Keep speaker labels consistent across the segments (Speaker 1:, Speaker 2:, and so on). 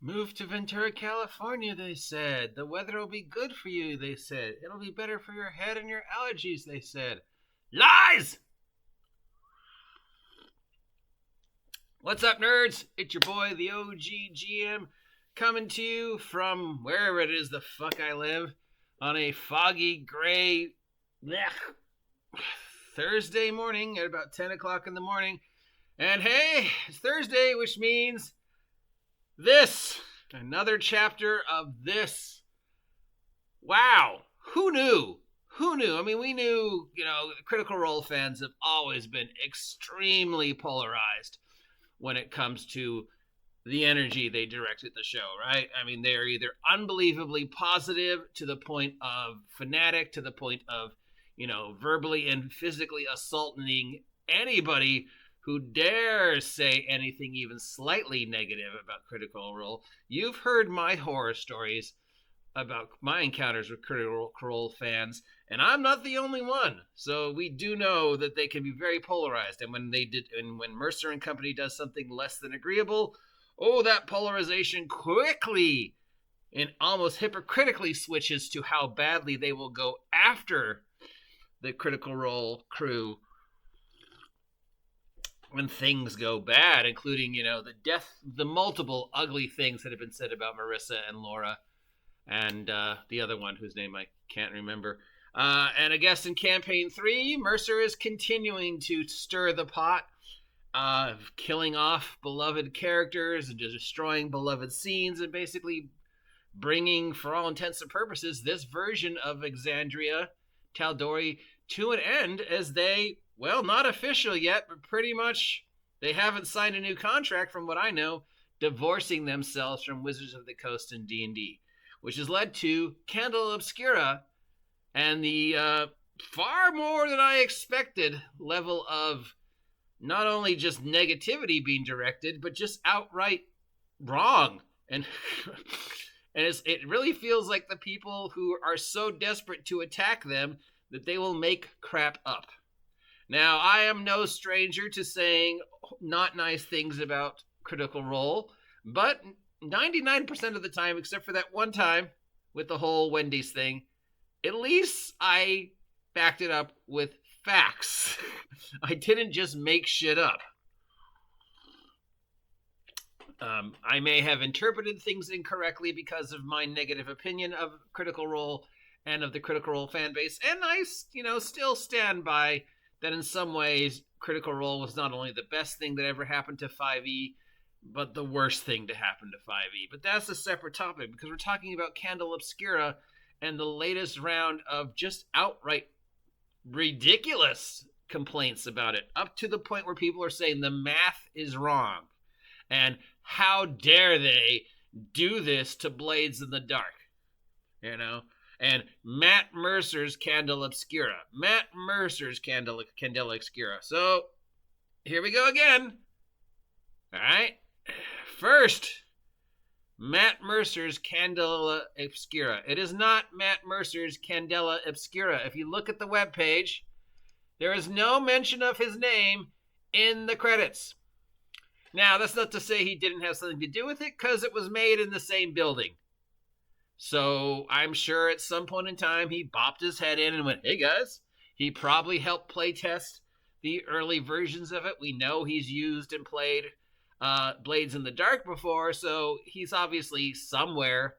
Speaker 1: Move to Ventura, California, they said. The weather will be good for you, they said. It'll be better for your head and your allergies, they said. Lies! What's up, nerds? It's your boy, the OG GM, coming to you from wherever it is the fuck I live on a foggy, gray Thursday morning at about 10 o'clock in the morning. And hey, it's Thursday, which means another chapter of this. Wow, who knew? Who knew? I mean, we knew, Critical Role fans have always been extremely polarized when it comes to the energy they direct at the show, right? I mean, they're either unbelievably positive to the point of fanatic, to the point of, verbally and physically assaulting anybody who dares say anything even slightly negative about Critical Role. You've heard my horror stories about my encounters with Critical Role fans, and I'm not the only one. So we do know that they can be very polarized, and when Mercer and Company does something less than agreeable, that polarization quickly and almost hypocritically switches to how badly they will go after the Critical Role crew when things go bad, including, the multiple ugly things that have been said about Marissa and Laura and the other one whose name I can't remember. And I guess in Campaign 3, Mercer is continuing to stir the pot, killing off beloved characters and destroying beloved scenes, and basically bringing, for all intents and purposes, this version of Exandria Tal'Dorei to an end, as they, well, not official yet, but pretty much they haven't signed a new contract, from what I know, divorcing themselves from Wizards of the Coast and D&D, which has led to Candela Obscura and the far more than I expected level of not only just negativity being directed, but just outright wrong. And it really feels like the people who are so desperate to attack them that they will make crap up. Now, I am no stranger to saying not nice things about Critical Role, but 99% of the time, except for that one time with the whole Wendy's thing, at least I backed it up with facts. I didn't just make shit up. I may have interpreted things incorrectly because of my negative opinion of Critical Role and of the Critical Role fan base, and I, still stand by that in some ways Critical Role was not only the best thing that ever happened to 5e, but the worst thing to happen to 5e. But that's a separate topic, because we're talking about Candela Obscura and the latest round of just outright ridiculous complaints about it, up to the point where people are saying the math is wrong. And how dare they do this to Blades in the Dark? And Matt Mercer's Candela Obscura. Matt Mercer's Candela Obscura. So, here we go again. All right. First, Matt Mercer's Candela Obscura. It is not Matt Mercer's Candela Obscura. If you look at the webpage, there is no mention of his name in the credits. Now, that's not to say he didn't have something to do with it, because it was made in the same building. So I'm sure at some point in time he bopped his head in and went, hey guys. He probably helped play test the early versions of it. We know he's used and played Blades in the Dark before, so he's obviously somewhere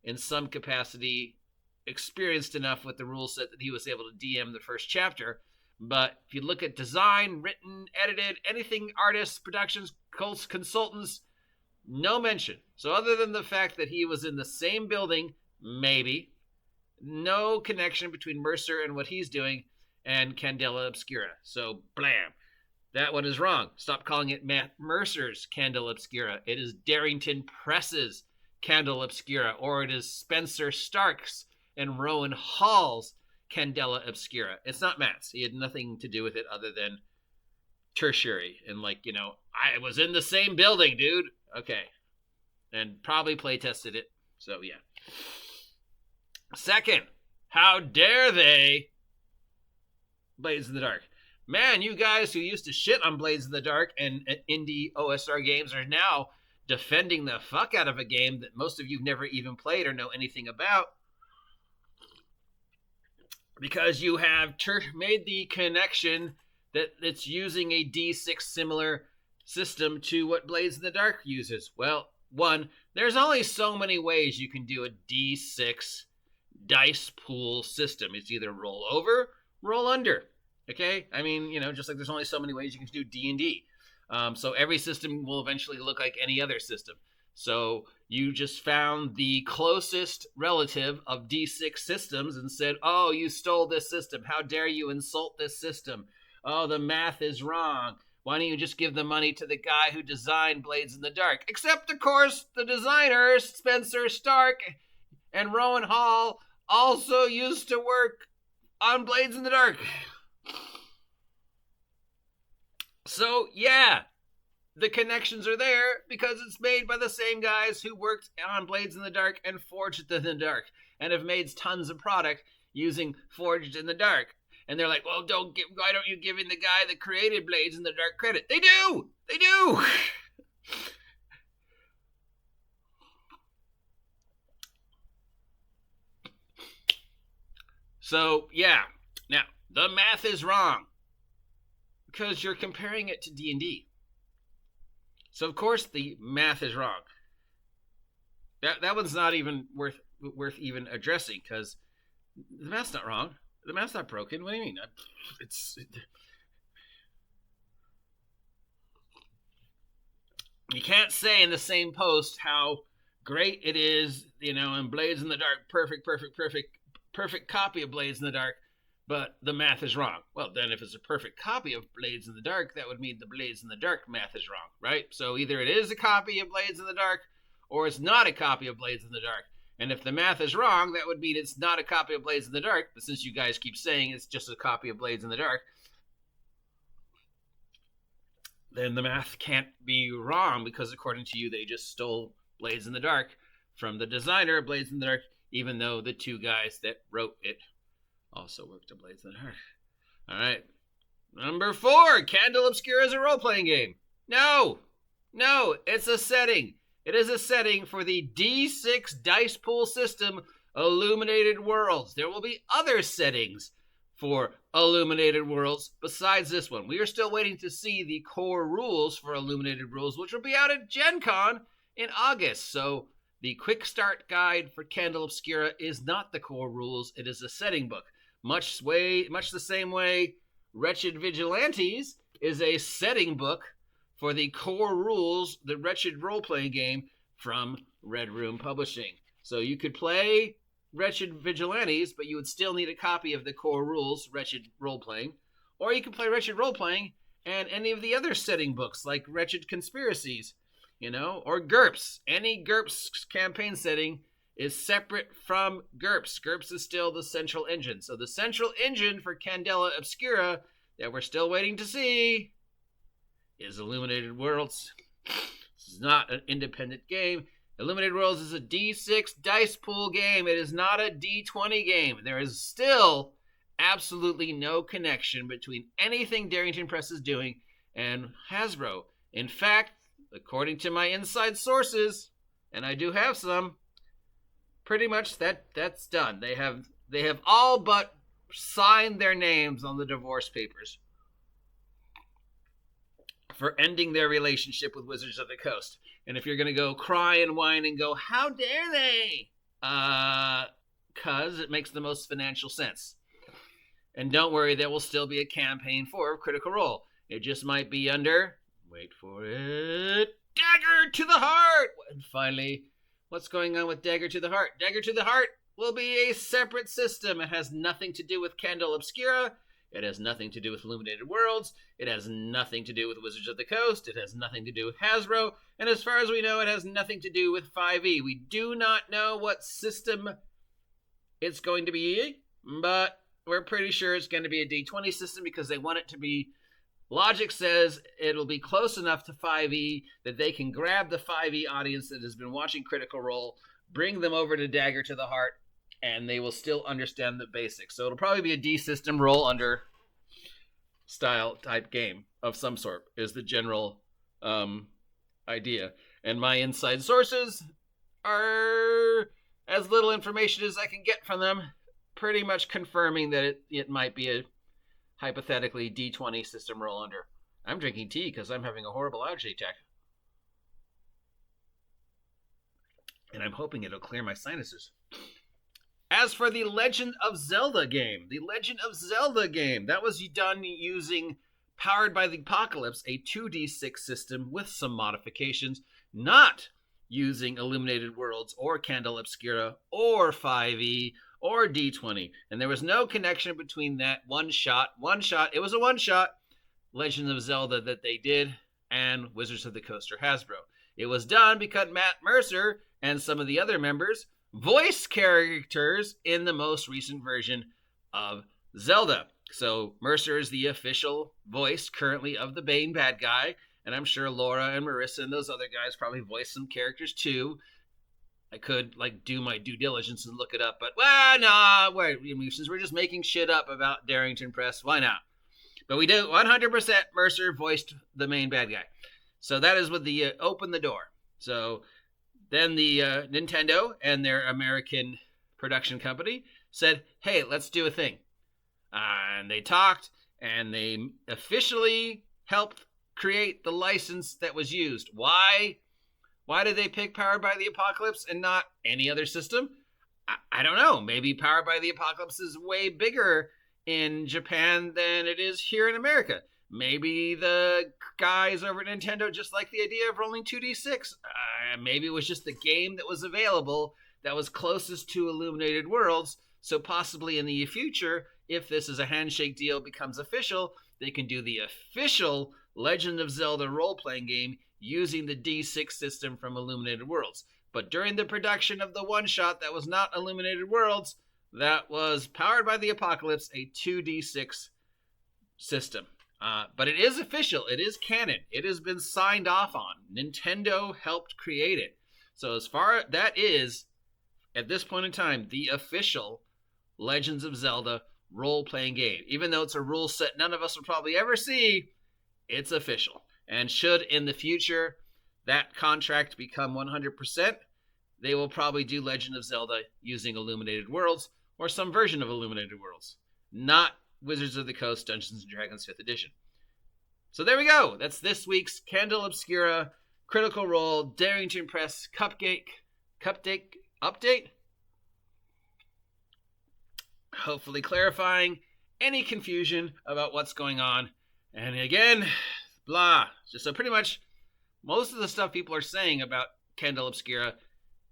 Speaker 1: in some capacity experienced enough with the rule set that he was able to DM the first chapter. But if you look at design, written, edited, anything, artists, productions, consultants, no mention. So other than the fact that he was in the same building, maybe, no connection between Mercer and what he's doing and Candela Obscura. So, blam. That one is wrong. Stop calling it Matt Mercer's Candela Obscura. It is Darrington Press's Candela Obscura, or it is Spencer Stark's and Rowan Hall's Candela Obscura. It's not Matt's. He had nothing to do with it other than tertiary. And I was in the same building, dude. Okay. And probably play tested it. So, yeah. Second, how dare they Blades in the Dark. Man, you guys who used to shit on Blades in the Dark and indie OSR games are now defending the fuck out of a game that most of you've never even played or know anything about, because you have made the connection that it's using a D6 similar system to what Blades in the Dark uses. Well, one, there's only so many ways you can do a D6 dice pool system. It's either roll over, roll under. Okay? I mean, just like there's only so many ways you can do D&D. So every system will eventually look like any other system. So you just found the closest relative of D6 systems and said, oh, you stole this system. How dare you insult this system? Oh, the math is wrong. Why don't you just give the money to the guy who designed Blades in the Dark? Except, of course, the designers, Spencer Stark and Rowan Hall, also used to work on Blades in the Dark. So, yeah, the connections are there because it's made by the same guys who worked on Blades in the Dark and Forged in the Dark and have made tons of product using Forged in the Dark. And they're like, well, why don't you give the guy that created Blades in the Dark credit? They do! They do! So, yeah. Now, the math is wrong because you're comparing it to D&D. So, of course, the math is wrong. That one's not even worth even addressing because the math's not wrong. The math's not broken. What do you mean? You can't say in the same post how great it is, in Blades in the Dark, perfect copy of Blades in the Dark, but the math is wrong. Well, then if it's a perfect copy of Blades in the Dark, that would mean the Blades in the Dark math is wrong, right? So either it is a copy of Blades in the Dark, or it's not a copy of Blades in the Dark. And if the math is wrong, that would mean it's not a copy of Blades in the Dark. But since you guys keep saying it's just a copy of Blades in the Dark, then the math can't be wrong because according to you, they just stole Blades in the Dark from the designer of Blades in the Dark, even though the two guys that wrote it also worked on Blades in the Dark. All right. Number 4, Candela Obscura is a role-playing game. No, it's a setting. It is a setting for the D6 dice pool system, Illuminated Worlds. There will be other settings for Illuminated Worlds besides this one. We are still waiting to see the core rules for Illuminated Worlds, which will be out at Gen Con in August. So the quick start guide for Candela Obscura is not the core rules. It is a setting book. Much the same way WRETCHED Vigilantes is a setting book for the core rules, the WRETCHED role-playing game from Red Room Publishing. So you could play WRETCHED Vigilantes, but you would still need a copy of the core rules, WRETCHED role-playing. Or you could play WRETCHED role-playing and any of the other setting books, like WRETCHED Conspiracies, or GURPS. Any GURPS campaign setting is separate from GURPS. GURPS is still the central engine. So the central engine for Candela Obscura that we're still waiting to see is Illuminated Worlds. This is not an independent game. Illuminated Worlds is a D6 dice pool game. It is not a D20 game. There is still absolutely no connection between anything Darrington Press is doing and Hasbro. In fact, according to my inside sources, and I do have some, pretty much that's done. They have all but signed their names on the divorce papers for ending their relationship with Wizards of the Coast. And if you're going to go cry and whine and go, how dare they? 'Cause it makes the most financial sense. And don't worry, there will still be a campaign for Critical Role. It just might be under, wait for it, Dagger to the Heart! And finally, what's going on with Dagger to the Heart? Dagger to the Heart will be a separate system. It has nothing to do with Candela Obscura. It has nothing to do with Illuminated Worlds. It has nothing to do with Wizards of the Coast. It has nothing to do with Hasbro. And as far as we know, it has nothing to do with 5e. We do not know what system it's going to be, but we're pretty sure it's going to be a D20 system because they want it to be, logic says it'll be close enough to 5e that they can grab the 5e audience that has been watching Critical Role, bring them over to Dagger to the Heart, and they will still understand the basics. So it'll probably be a D system roll under style type game of some sort is the general idea. And my inside sources are as little information as I can get from them, pretty much confirming that it might be a hypothetically D20 system roll under. I'm drinking tea because I'm having a horrible allergy attack. And I'm hoping it'll clear my sinuses. As for the Legend of Zelda game, that was done using Powered by the Apocalypse, a 2d6 system with some modifications, not using Illuminated Worlds or Candela Obscura or 5e or D20. And there was no connection between that it was a one-shot Legend of Zelda that they did and Wizards of the Coast or Hasbro. It was done because Matt Mercer and some of the other members voice characters in the most recent version of Zelda. So Mercer is the official voice currently of the Bane bad guy, and I'm sure Laura and Marissa and those other guys probably voiced some characters too. I could do my due diligence and look it up, but since we're just making shit up about Darrington Press, why not? But we do 100% Mercer voiced the main bad guy. So that is what the open the door. So then the Nintendo and their American production company said, hey, let's do a thing. And they talked, and they officially helped create the license that was used. Why did they pick Powered by the Apocalypse and not any other system? I don't know. Maybe Powered by the Apocalypse is way bigger in Japan than it is here in America. Maybe the guys over at Nintendo just like the idea of rolling 2d6. Maybe it was just the game that was available that was closest to Illuminated Worlds. So possibly in the future, if this is a handshake deal becomes official, they can do the official Legend of Zelda role-playing game using the D6 system from Illuminated Worlds. But during the production of the one-shot that was not Illuminated Worlds, that was Powered by the Apocalypse, a 2d6 system. But it is official. It is canon. It has been signed off on. Nintendo helped create it. So as far that is, at this point in time, the official Legends of Zelda role-playing game. Even though it's a rule set none of us will probably ever see, it's official. And should in the future that contract become 100%, they will probably do Legend of Zelda using Illuminated Worlds or some version of Illuminated Worlds. Not Wizards of the Coast Dungeons & Dragons 5th edition. So there we go. That's this week's Candela Obscura Critical Role Darrington Press Cupcake update. Hopefully clarifying any confusion about what's going on. And again, blah. So pretty much most of the stuff people are saying about Candela Obscura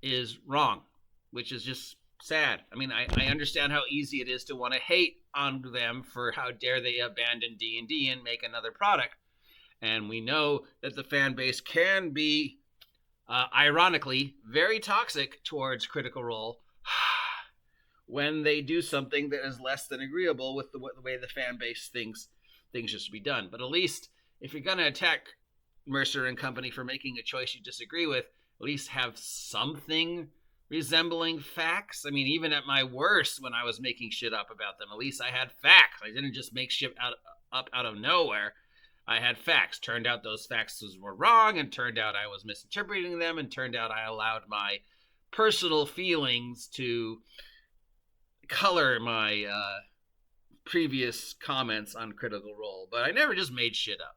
Speaker 1: is wrong, which is just sad. I mean, I understand how easy it is to want to hate on them for how dare they abandon D&D and make another product. And we know that the fan base can be, ironically, very toxic towards Critical Role when they do something that is less than agreeable with the way the fan base thinks things should be done. But at least if you're going to attack Mercer and company for making a choice you disagree with, at least have something resembling facts. I mean, even at my worst when I was making shit up about them, at least I had facts. I didn't just make shit up out of nowhere. I had facts. Turned out those facts were wrong, and turned out I was misinterpreting them, and turned out I allowed my personal feelings to color my previous comments on Critical Role. But I never just made shit up.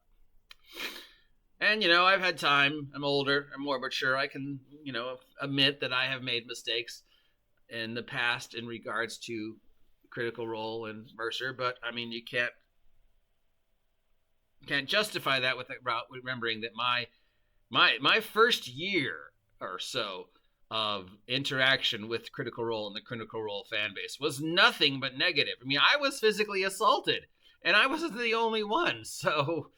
Speaker 1: And, I've had time. I'm older. I'm more mature. I can, admit that I have made mistakes in the past in regards to Critical Role and Mercer. But, I mean, you can't justify that with remembering that my first year or so of interaction with Critical Role and the Critical Role fan base was nothing but negative. I mean, I was physically assaulted, and I wasn't the only one. So,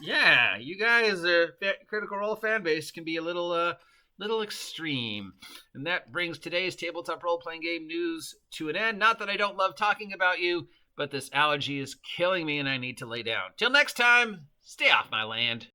Speaker 1: yeah, you guys, Critical Role fan base can be a little extreme. And that brings today's tabletop role-playing game news to an end. Not that I don't love talking about you, but this allergy is killing me and I need to lay down. Till next time, stay off my land.